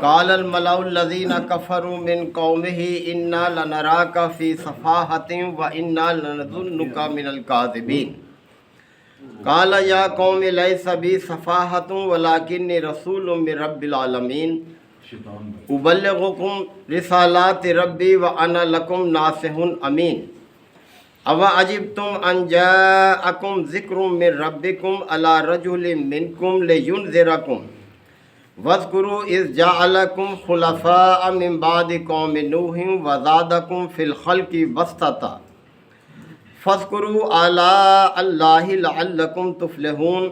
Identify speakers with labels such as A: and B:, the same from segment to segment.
A: قال الملأ الذين كفروا من قومه إنا لنراك في سفاهة وإنا لنظنك من الكاذبين قال يا قوم ليس بي سفاهة ولكني رسول من رب العالمين أبلغكم رسالات ربي وأنا لكم ناصح أمين أوعجبتم أن جاءكم ذكر من ربكم على رجل منكم لينذركم واذکروا اذ جعلکم خلفاء من بعد قوم نوح وزادکم فی الخلق بسطة فاذکروا آلاء اللہ لعلکم تفلحون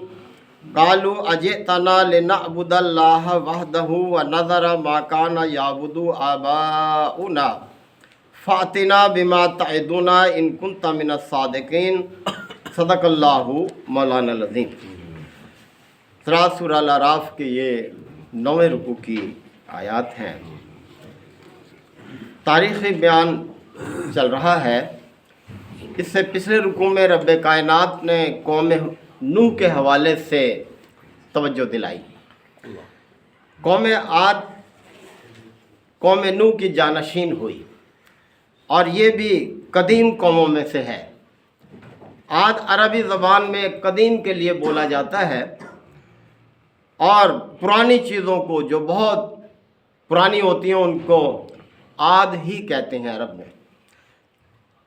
A: قالوا اجئتنا لنعبد اللہ وحدہ ونذر ما کان یعبد آباؤنا فأتنا بما تعدنا ان کنت من الصادقین صدق اللہ مولانا العظیم۔ سورہ الاعراف کے یہ 9ویں رکوع کی آیات ہیں۔ تاریخی بیان چل رہا ہے۔ اس سے پچھلے رکوع میں رب کائنات نے قوم نوح کے حوالے سے توجہ دلائی۔ قوم عاد قوم نوح کی جانشین ہوئی اور یہ بھی قدیم قوموں میں سے ہے۔ عاد عربی زبان میں قدیم کے لیے بولا جاتا ہے اور پرانی چیزوں کو جو بہت پرانی ہوتی ہیں ان کو عاد ہی کہتے ہیں عرب میں،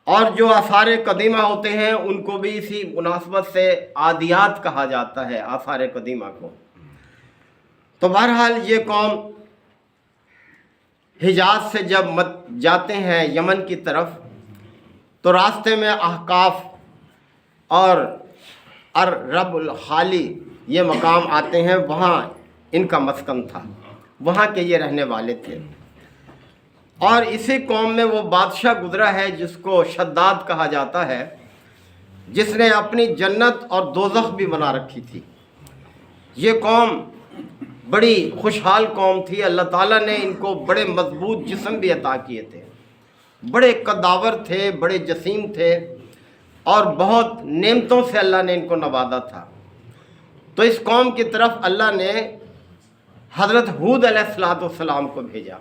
A: اور جو آثار قدیمہ ہوتے ہیں ان کو بھی اسی مناسبت سے عادیات کہا جاتا ہے، آثار قدیمہ کو۔ تو بہرحال یہ قوم حجاز سے جب جاتے ہیں یمن کی طرف تو راستے میں احقاف اور الرب الخالی یہ مقام آتے ہیں، وہاں ان کا مسکن تھا، وہاں کے یہ رہنے والے تھے۔ اور اسی قوم میں وہ بادشاہ گزرا ہے جس کو شداد کہا جاتا ہے، جس نے اپنی جنت اور دوزخ بھی بنا رکھی تھی۔ یہ قوم بڑی خوشحال قوم تھی، اللہ تعالیٰ نے ان کو بڑے مضبوط جسم بھی عطا کیے تھے، بڑے قداور تھے، بڑے جسیم تھے اور بہت نعمتوں سے اللہ نے ان کو نوازا تھا۔ تو اس قوم کی طرف اللہ نے حضرت ہود علیہ السلام کو بھیجا۔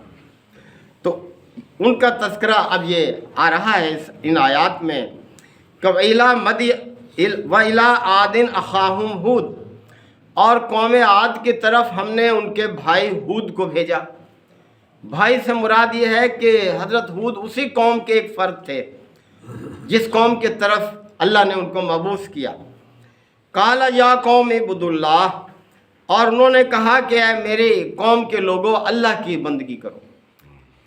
A: تو ان کا تذکرہ اب یہ آ رہا ہے ان آیات میں کہ وَإِلَىٰ عَادٍ أَخَاهُمْ ہود، اور قوم عاد کی طرف ہم نے ان کے بھائی ہود کو بھیجا۔ بھائی سے مراد یہ ہے کہ حضرت ہود اسی قوم کے ایک فرد تھے جس قوم کی طرف اللہ نے ان کو مبعوث کیا۔ قال یا قوم اعبدوا اللہ، اور انہوں نے کہا کہ اے میری قوم کے لوگوں اللہ کی بندگی کرو،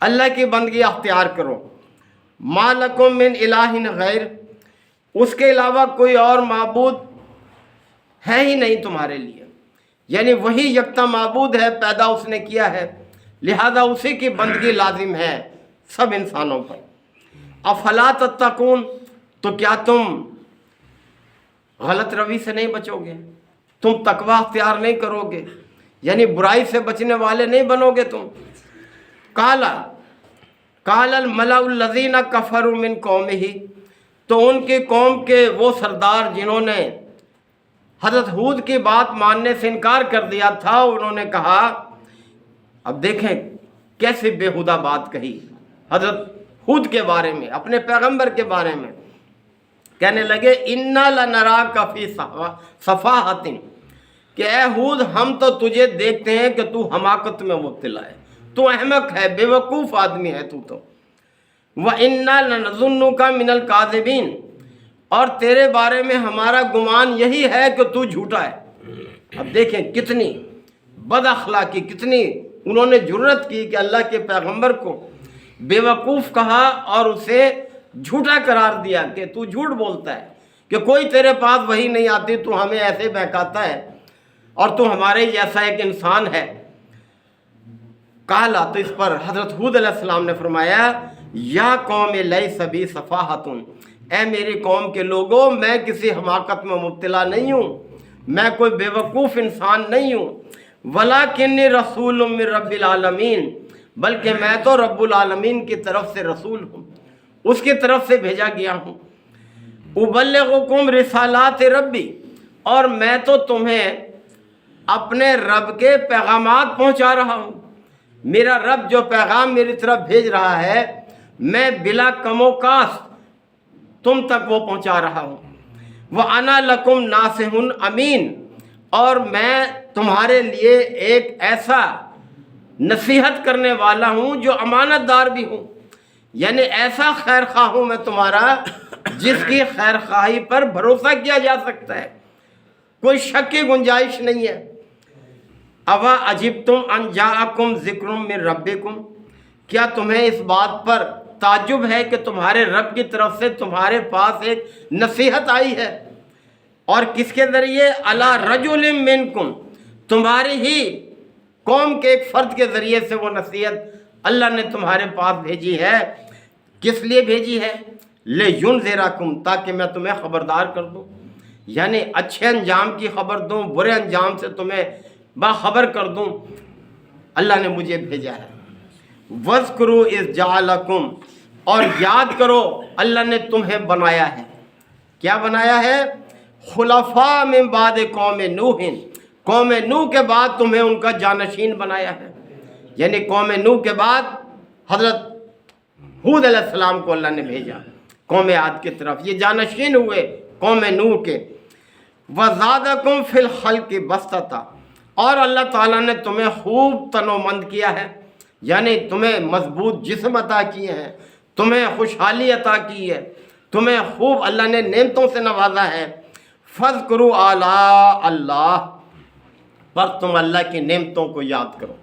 A: اللہ کی بندگی اختیار کرو۔ ما لکم من الہ غیر، اس کے علاوہ کوئی اور معبود ہے ہی نہیں تمہارے لیے، یعنی وہی یکتا معبود ہے، پیدا اس نے کیا ہے، لہذا اسی کی بندگی لازم ہے سب انسانوں پر۔ افلا تتقون، تو کیا تم غلط روی سے نہیں بچو گے؟ تم تقوی اختیار نہیں کرو گے، یعنی برائی سے بچنے والے نہیں بنو گے تم؟ قال الملأ الذین کفروا من قومہ، تو ان کی قوم کے وہ سردار جنہوں نے حضرت ہود کی بات ماننے سے انکار کر دیا تھا، انہوں نے کہا، اب دیکھیں کیسے بےہودہ بات کہی حضرت ہود کے بارے میں، اپنے پیغمبر کے بارے میں، کہنے لگے اِنَّا لَنَرَاكَ فِي سَفَاهَةٍ، کہ اے ہود ہم تو تجھے دیکھتے ہیں کہ تو حماقت میں مبتلا ہے، تو احمق ہے، بے وقوف آدمی ہے تو۔ وَإِنَّا لَنَظُنُّكَ مِنَ الْكَاذِبِينَ، اور تیرے بارے میں ہمارا گمان یہی ہے کہ تو جھوٹا ہے۔ اب دیکھیں کتنی بد اخلاقی، کتنی انہوں نے جرت کی کہ اللہ کے پیغمبر کو بے وقوف کہا اور اسے جھوٹا قرار دیا کہ تو جھوٹ بولتا ہے، کہ کوئی تیرے پاس وحی نہیں آتی، تو ہمیں ایسے بہکاتا ہے اور تو ہمارے جیسا ایک انسان ہے۔ کہلا، تو اس پر حضرت ہود علیہ السلام نے فرمایا یا قوم لیس بی سفاہۃ، اے میری قوم کے لوگوں میں کسی حماقت میں مبتلا نہیں ہوں، میں کوئی بے وقوف انسان نہیں ہوں، ولیکنی رسول من رب العالمین، بلکہ میں تو رب العالمین کی طرف سے رسول ہوں، اس کی طرف سے بھیجا گیا ہوں۔ ابلغکم رسالات ربی، اور میں تو تمہیں اپنے رب کے پیغامات پہنچا رہا ہوں۔ میرا رب جو پیغام میری طرف بھیج رہا ہے میں بلا کم و کاست تم تک وہ پہنچا رہا ہوں۔ وَأَنَا لَكُمْ نَاصِحٌ امین، اور میں تمہارے لیے ایک ایسا نصیحت کرنے والا ہوں جو امانت دار بھی ہوں، یعنی ایسا خیر خواہ ہوں میں تمہارا جس کی خیر خواہی پر بھروسہ کیا جا سکتا ہے، کوئی شک کی گنجائش نہیں ہے۔ اَوَا عَجِبْتُمْ أَنْ جَاءَكُمْ ذِكْرٌ مِّن رَبِّكُمْ، کیا تمہیں اس بات پر تعجب ہے کہ تمہارے رب کی طرف سے تمہارے پاس ایک نصیحت آئی ہے، اور کس کے ذریعے؟ عَلَىٰ رَجُلٍ مِّنْكُمْ، تمہاری ہی قوم کے ایک فرد کے ذریعے سے وہ نصیحت اللہ نے تمہارے پاس بھیجی ہے۔ کس لیے بھیجی ہے؟ لِيُنذِرَكُمْ، تاکہ میں تمہیں خبردار کر دوں، یعنی اچھے انجام کی خبر دوں، برے انجام سے تمہیں باخبر کر دوں، اللہ نے مجھے بھیجا ہے۔ وَاذْكُرُوا إِذْ جَعَلَكُمْ، اور یاد کرو اللہ نے تمہیں بنایا ہے، کیا بنایا ہے؟ خلفاء من بعد قوم نوح، قوم نوح کے بعد تمہیں ان کا جانشین بنایا ہے، یعنی قوم نوح کے بعد حضرت ہود علیہ السلام کو اللہ نے بھیجا قوم عاد کی طرف، یہ جانشین ہوئے قوم نوح کے۔ وَزَادَكُمْ فِي الْخَلْقِ بَسْطَةً، اور اللہ تعالیٰ نے تمہیں خوب تنومند کیا ہے، یعنی تمہیں مضبوط جسم عطا کیے ہیں، تمہیں خوشحالی عطا کی ہے، تمہیں خوب اللہ نے نعمتوں سے نوازا ہے۔ فَاذْكُرُوا آلاء اللہ، پر تم اللہ کی نعمتوں کو یاد کرو۔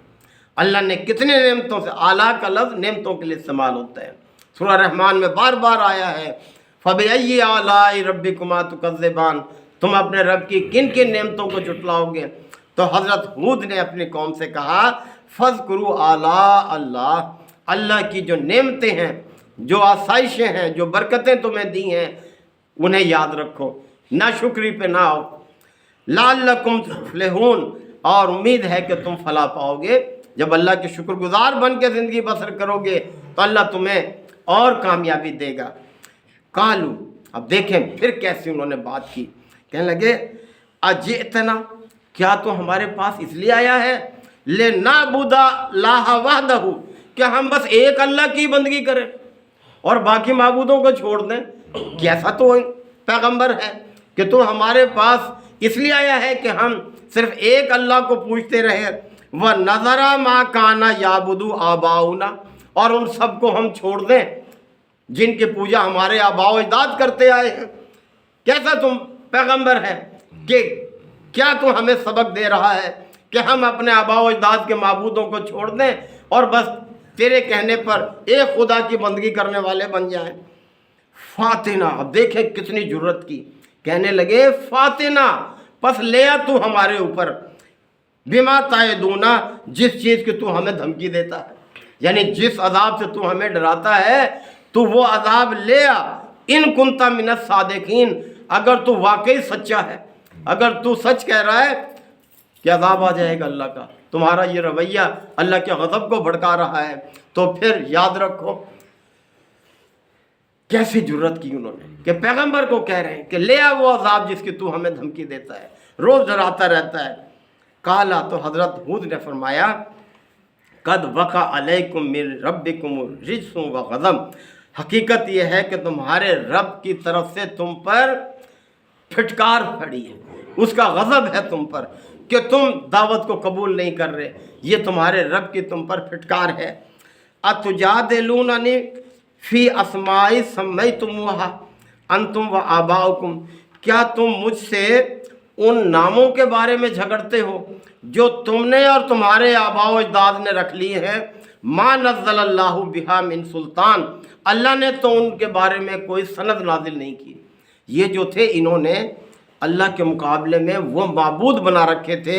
A: اللہ نے کتنے نعمتوں سے، اعلیٰ کا لفظ نعمتوں کے لیے استعمال ہوتا ہے، سورہ رحمان میں بار بار آیا ہے، فَبِأَيِّ آلَاءِ رَبِّكُمَا تُكَذِّبَانِ، تم اپنے رب کی کن کن نعمتوں کو جھٹلاؤ گے؟ تو حضرت ہود نے اپنی قوم سے کہا فَاذْكُرُوا آلَاءَ اللہ، اللہ کی جو نعمتیں ہیں، جو آسائشیں ہیں، جو برکتیں تمہیں دی ہیں انہیں یاد رکھو، ناشکری پہ نہ آؤ۔ لَعَلَّكُمْ تُفْلِحُونَ، اور امید ہے کہ تم فلاح پاؤ گے، جب اللہ کے شکر گزار بن کے زندگی بسر کرو گے تو اللہ تمہیں اور کامیابی دے گا۔ قالو، اب دیکھیں پھر کیسے انہوں نے بات کی، کہنے لگے اجئتنا، کیا تو ہمارے پاس اس لیے آیا ہے لِنَعْبُدَ اللَّهَ وَحْدَهُ، کہ ہم بس ایک اللہ کی بندگی کریں اور باقی معبودوں کو چھوڑ دیں؟ کیسا تو پیغمبر ہے کہ تو ہمارے پاس اس لیے آیا ہے کہ ہم صرف ایک اللہ کو پوجتے رہے، وَنَذَرَ مَا كَانَ يَعْبُدُ آبَاؤُنَا، اور ان سب کو ہم چھوڑ دیں جن کی پوجا ہمارے آباء و اجداد کرتے آئے ہیں؟ کیسا تم پیغمبر ہے کہ کیا تو ہمیں سبق دے رہا ہے کہ ہم اپنے آباء و اجداد کے معبودوں کو چھوڑ دیں اور بس تیرے کہنے پر ایک خدا کی بندگی کرنے والے بن جائیں؟ فاتنا، اب دیکھیں کتنی جرت کی، کہنے لگے فاتنا، پس لیا تو ہمارے اوپر، بما تعدونا، جس چیز کی تو ہمیں دھمکی دیتا ہے، یعنی جس عذاب سے تو ہمیں ڈراتا ہے تو وہ عذاب لیا، ان کنت من الصادقین، اگر تو واقعی سچا ہے، اگر تو سچ کہہ رہا ہے کہ عذاب آ جائے گا اللہ کا، تمہارا یہ رویہ اللہ کے غضب کو بھڑکا رہا ہے، تو پھر یاد رکھو کیسی جرت کی انہوں نے کہ پیغمبر کو کہہ رہے ہیں کہ لے آ وہ عذاب جس کی تو ہمیں دھمکی دیتا ہے، روز ڈراتا رہتا ہے۔ کالا، تو حضرت ہود نے فرمایا قد وقع علیکم من ربکم رجس و غضب، حقیقت یہ ہے کہ تمہارے رب کی طرف سے تم پر پھٹکار پڑی ہے، اس کا غضب ہے تم پر کہ تم دعوت کو قبول نہیں کر رہے، یہ تمہارے رب کی تم پر پھٹکار ہے۔ اتجادلوننی فی اسماء سمیتموها انتم و آباؤکم، کیا تم مجھ سے ان ناموں کے بارے میں جھگڑتے ہو جو تم نے اور تمہارے آباء و اجداد نے رکھ لیے ہیں؟ ما نزل اللہ بہا من سلطان، اللہ نے تو ان کے بارے میں کوئی سند نازل نہیں کی۔ یہ جو تھے انہوں نے اللہ کے مقابلے میں وہ معبود بنا رکھے تھے،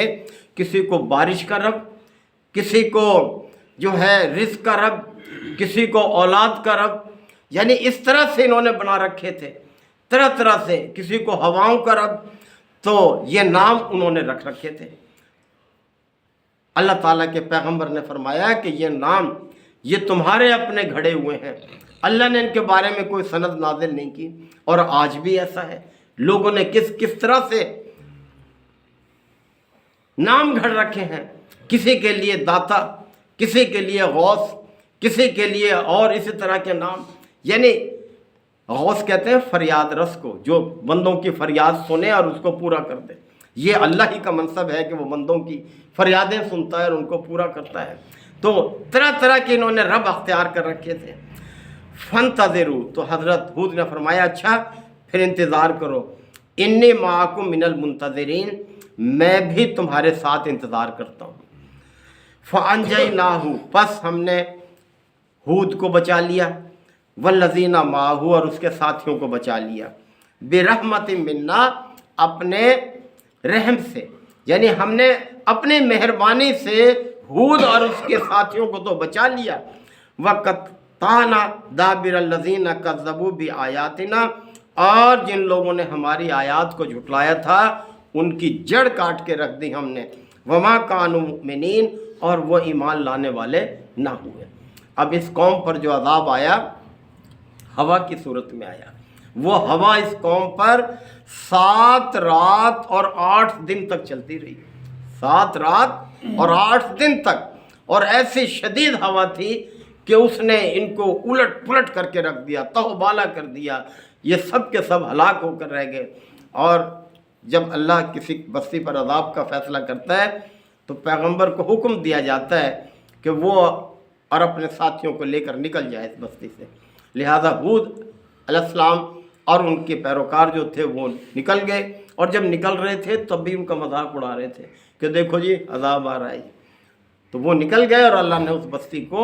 A: کسی کو بارش کا رب، کسی کو جو ہے رزق کا رب، کسی کو اولاد کا رب، یعنی اس طرح سے انہوں نے بنا رکھے تھے، طرح طرح سے، کسی کو ہواؤں کا رب، تو یہ نام انہوں نے رکھ رکھے تھے۔ اللہ تعالیٰ کے پیغمبر نے فرمایا کہ یہ نام یہ تمہارے اپنے گھڑے ہوئے ہیں، اللہ نے ان کے بارے میں کوئی سند نازل نہیں کی، اور آج بھی ایسا ہے، لوگوں نے کس طرح سے نام گھڑ رکھے ہیں، کسی کے لیے داتا، کسی کے لیے غوث، کسی کے لیے اور اسی طرح کے نام. یعنی غوث کہتے ہیں فریاد رس کو، جو بندوں کی فریاد سنے اور اس کو پورا کر دے. یہ اللہ ہی کا منصب ہے کہ وہ بندوں کی فریادیں سنتا ہے اور ان کو پورا کرتا ہے. تو طرح طرح کے انہوں نے رب اختیار کر رکھے تھے. فانتظروا، تو حضرت ہود نے فرمایا اچھا پھر انتظار کرو. انی معکم من المنتظرین، میں بھی تمہارے ساتھ انتظار کرتا ہوں. فانجیناہ، پس ہم نے ہود کو بچا لیا، والذین معہ، اور اس کے ساتھیوں کو بچا لیا، برحمت منا، اپنے رحم سے. یعنی ہم نے اپنی مہربانی سے ہود اور اس کے ساتھیوں کو تو بچا لیا. وَقَطَّعْنَا دَابِرَ الَّذِينَ كَذَّبُوا بِآيَاتِنَا، اور جن لوگوں نے ہماری آیات کو جھٹلایا تھا ان کی جڑ کاٹ کے رکھ دی ہم نے. وَمَا كَانُوا مُؤْمِنِينَ، اور وہ ایمان لانے والے نہ ہوئے. اب اس قوم پر جو عذاب آیا ہوا کی صورت میں آیا. وہ ہوا اس قوم پر 7 رات اور 8 دن تک چلتی رہی. 7 رات اور 8 دن تک، اور ایسی شدید ہوا تھی کہ اس نے ان کو الٹ پلٹ کر کے رکھ دیا، تہو بالا کر دیا. یہ سب کے سب ہلاک ہو کر رہ گئے. اور جب اللہ کسی بستی پر عذاب کا فیصلہ کرتا ہے تو پیغمبر کو حکم دیا جاتا ہے کہ وہ اور اپنے ساتھیوں کو لے کر نکل جائے اس بستی سے. لہذا ہود علیہ السلام اور ان کے پیروکار جو تھے وہ نکل گئے، اور جب نکل رہے تھے تب بھی ان کا مذاق اڑا رہے تھے کہ دیکھو جی عذاب آ رہا ہے. تو وہ نکل گئے اور اللہ نے اس بستی کو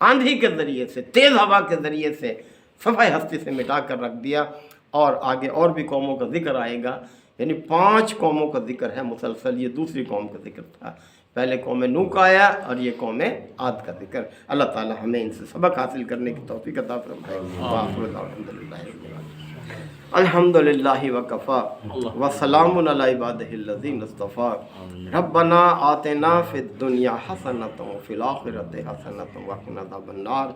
A: آندھی کے ذریعے سے، تیز ہوا کے ذریعے سے صفحہ ہستی سے مٹا کر رکھ دیا. اور آگے اور بھی قوموں کا ذکر آئے گا. یعنی 5 قوموں کا ذکر ہے مسلسل. یہ دوسری قوم کا ذکر تھا. پہلے قوم نوح کا آیا اور یہ قوم عاد کا ذکر. اللہ تعالی ہمیں ان سے سبق حاصل کرنے کی توفیق عطا فرمائے. الحمدللہ وکفا وسلام علی عبادہ الذین اصطفیٰ. ربنا آتنا فی الدنیا حسنۃ وفی الآخرۃ حسنۃ وقنا عذاب النار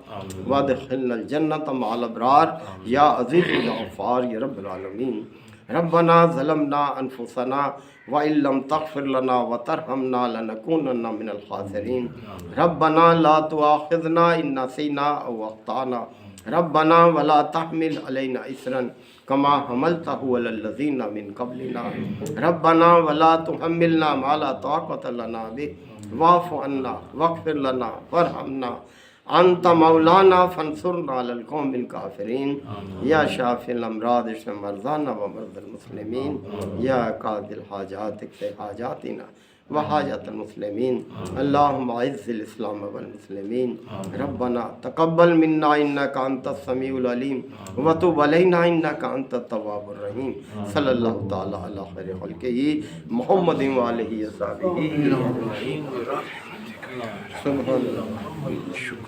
A: وادخلنا الجنۃ مع الابرار یا عزیز یا غفار یا رب العالمین. ربنا ظلمنا انفسنا وَإِن لَّمْ تَغْفِرْ لَنَا وَتَرْحَمْنَا لَنَكُونَنَّ مِنَ الْخَاسِرِينَ. رَبَّنَا لَا تُؤَاخِذْنَا إِن نَّسِينَا أَوْ أَخْطَأْنَا. رَبَّنَا وَلَا تَحْمِلْ عَلَيْنَا إِصْرًا كَمَا حَمَلْتَهُ عَلَى الَّذِينَ مِن قَبْلِنَا. رَبَّنَا وَلَا تُحَمِّلْنَا مَا لَا طَاقَةَ لَنَا بِهِ وَاعْفُ عَنَّا وَاغْفِرْ لَنَا وَارْحَمْنَا انت مولانا فانصرنا علی القوم الکافرین. یا شافی الامراض اشف مرضانا ومرضى المسلمین. یا قاضی الحاجات اقض حاجاتنا وحاجات المسلمین. اللہم اعز الاسلام والمسلمین. ربنا تقبل منا انک انت السمیع العلیم وتب علینا انک انت التواب الرحیم. صلی اللہ تعالی علی خیر خلقہ محمد وآلہ وصحبہ. سبحان اللہ.